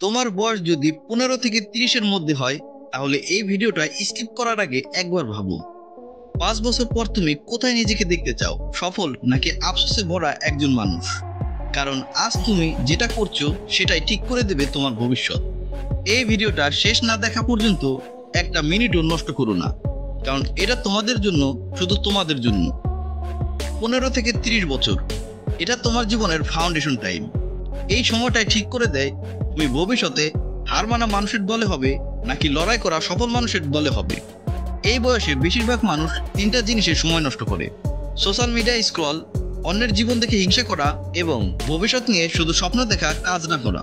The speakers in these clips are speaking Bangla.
তোমার বয়স যদি 15 থেকে 30-এর মধ্যে হয়, তাহলে এই ভিডিওটা স্কিপ করার আগে একবার ভাবো, 5 বছর পর তুমি কোথায় নিজেকে দেখতে চাও, সফল নাকি আফসোসে ভরা একজন মানুষ? কারণ আজ তুমি যেটা করছো সেটাই ঠিক করে দেবে তোমার ভবিষ্যৎ। এই ভিডিওটা শেষ না দেখা পর্যন্ত একটা মিনিটও নষ্ট করো না, কারণ এটা তোমাদের জন্য, শুধু তোমাদের জন্য। 15 থেকে 30 বছর, এটা তোমার জীবনের ফাউন্ডেশন টাইম। এই সময়টাই ঠিক করে দেয় তুমি ভবিষ্যতে হার মানা মানুষের দলে হবে নাকি লড়াই করা সফল মানুষের দলে হবে। এই বয়সে বেশিরভাগ মানুষ তিনটা জিনিসে সময় নষ্ট করে: সোশ্যাল মিডিয়া স্ক্রল, অন্যের জীবন দেখে হিংসা করা, এবং ভবিষ্যৎ নিয়ে শুধু স্বপ্ন দেখা, কাজ না করা।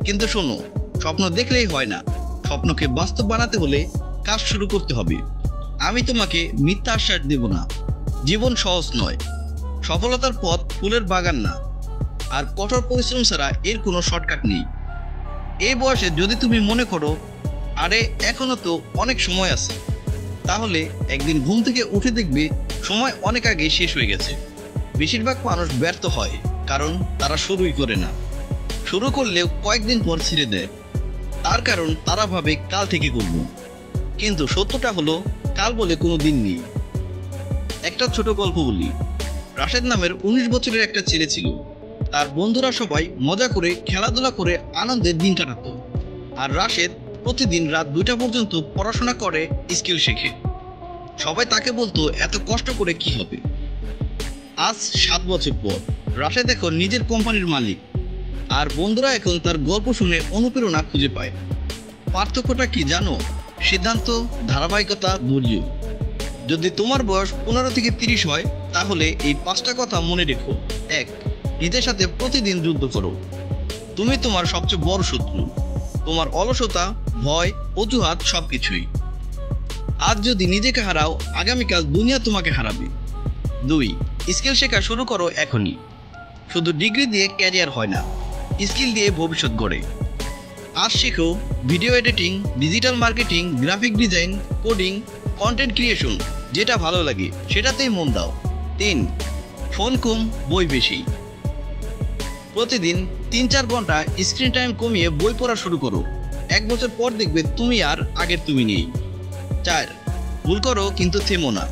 কিন্তু শোনো, স্বপ্ন দেখলেই হয় না, স্বপ্নকে বাস্তব বানাতে হলে কাজ শুরু করতে হবে। আমি তোমাকে মিথ্যা আশ্বাস দেব না, জীবন সহজ নয়, সফলতার পথ ফুলের বাগান না, আর কঠোর পরিশ্রম ছাড়া এর কোনো শর্টকাট নেই। এই বয়সে যদি তুমি মনে করো আরে এখনো তো অনেক সময় আছে, তাহলে একদিন ঘুম থেকে উঠে দেখবে সময় অনেক আগে শেষ হয়ে গেছে। বেশিরভাগ মানুষ ব্যর্থ হয় কারণ তারা শুরুই করে না, শুরু করলেও কয়েকদিন পর ছেড়ে দেয়। তার কারণ তারা ভাবে কাল থেকে করব, কিন্তু সত্যটা হলো কাল বলে কোনো দিন নেই। একটা ছোট গল্প বলি। রাশেদ নামের 19 বছরের একটা ছেলে ছিল। তার বন্ধুরা সবাই মজা করে, খেলাধুলা করে আনন্দের দিন কাটাতো, আর রাশেদ প্রতিদিন রাত 2টা পর্যন্ত পড়াশোনা করে, স্কিল শেখে। সবাই তাকে বলতো এত কষ্ট করে কি হবে। আজ 7 বছর পর রাশেদ এখন নিজের কোম্পানির মালিক, আর বন্ধুরা এখন তার গল্প শুনে অনুপ্রেরণা খুঁজে পায়। পার্থক্যটা কি জানো? সিদ্ধান্ত, ধারাবাহিকতা, ধৈর্য। যদি তোমার বয়স 15 থেকে 30 হয়, তাহলে এই 5টা কথা মনে রেখো। 1. নিজের সাথে প্রতিদিন যুদ্ধ করো। তুমি তোমার সবচেয়ে বড় শত্রু, তোমার অলসতা, ভয়, অজুহাত, সবকিছুই। আজ যদি নিজেকে হারাও, আগামীকাল দুনিয়া তোমাকে হারাবে। 2. স্কিল শেখা শুরু করো এখনই। শুধু ডিগ্রি দিয়ে ক্যারিয়ার হয় না, স্কিল দিয়ে ভবিষ্যৎ গড়ে। আজ শেখো video editing, digital marketing, graphic design, coding, content creation. যেটা ভালো লাগে সেটাতেই মন দাও। 3. ফোন কম, বই বেশি। প্রতিদিন 3-4 ঘন্টা স্ক্রিন টাইম কমিয়ে বই পড়া শুরু করো। 1 বছর পর দেখবে তুমি আর আগের তুমি নেই। 4. ভুল করো কিন্তু থেমো না।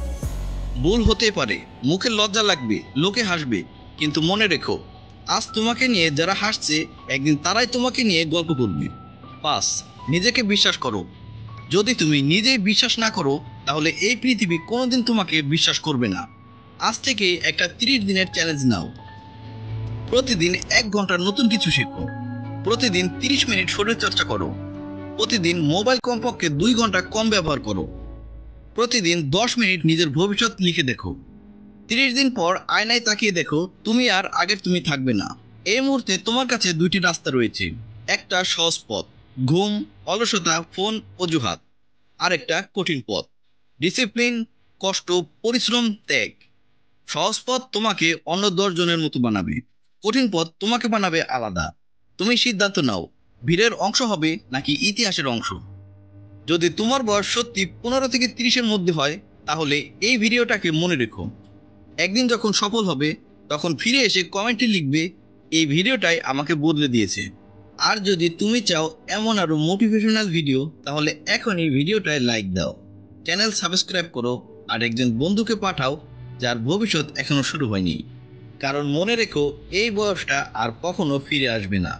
ভুল হতে পারে, মুখে লজ্জা লাগবে, লোকে হাসবে, কিন্তু মনে রেখো আজ তোমাকে নিয়ে যারা হাসছে, একদিন তারাই তোমাকে নিয়ে গল্প করবে। 5. নিজেকে বিশ্বাস করো। যদি তুমি নিজেই বিশ্বাস না করো, তাহলে এই পৃথিবী কোনোদিন তোমাকে বিশ্বাস করবে না। আজ থেকে একটা 30 দিনের চ্যালেঞ্জ নাও। প্রতিদিন 1 ঘন্টা নতুন কিছু শেখো। প্রতিদিন 30 মিনিট শরীর চর্চা করো। প্রতিদিন মোবাইল কমপক্ষে 2 ঘন্টা কম ব্যবহার করো। প্রতিদিন 10 মিনিট নিজের ভবিষ্যৎ লিখে দেখো। 30 দিন পর আয়নায় তাকিয়ে দেখো তুমি আর আগের তুমি থাকবে না। এই মুহূর্তে তোমার কাছে 2টি রাস্তা রয়েছে: একটা সহজ পথ, ঘুম, অলসতা, ফোন, অজুহাত; আর একটা কঠিন পথ, ডিসিপ্লিন, কষ্ট, পরিশ্রম, ত্যাগ। সহজ পথ তোমাকে অন্য 10 জনের মতো বানাবে, কঠিন পথ তোমাকে বানাবে আলাদা। তুমি সিদ্ধান্ত নাও, ভিড়ের অংশ হবে নাকি ইতিহাসের অংশ। যদি তোমার বয়স সত্যি 15 থেকে 30-এর মধ্যে হয়, তাহলে এই ভিডিওটাকে মনে রেখো। একদিন যখন সফল হবে, তখন ফিরে এসে কমেন্টে লিখবে এই ভিডিওটাই আমাকে বদলে দিয়েছে। আর যদি তুমি চাও এমন আরো মোটিভেশনাল ভিডিও, তাহলে এখনই ভিডিওটায় লাইক দাও, চ্যানেল সাবস্ক্রাইব করো, আর একজন বন্ধুকে পাঠাও যার ভবিষ্যৎ এখনো শুরু হয়নি। কারণ মনে রেখো, এই বয়সটা আর কখনো ফিরে আসবে না।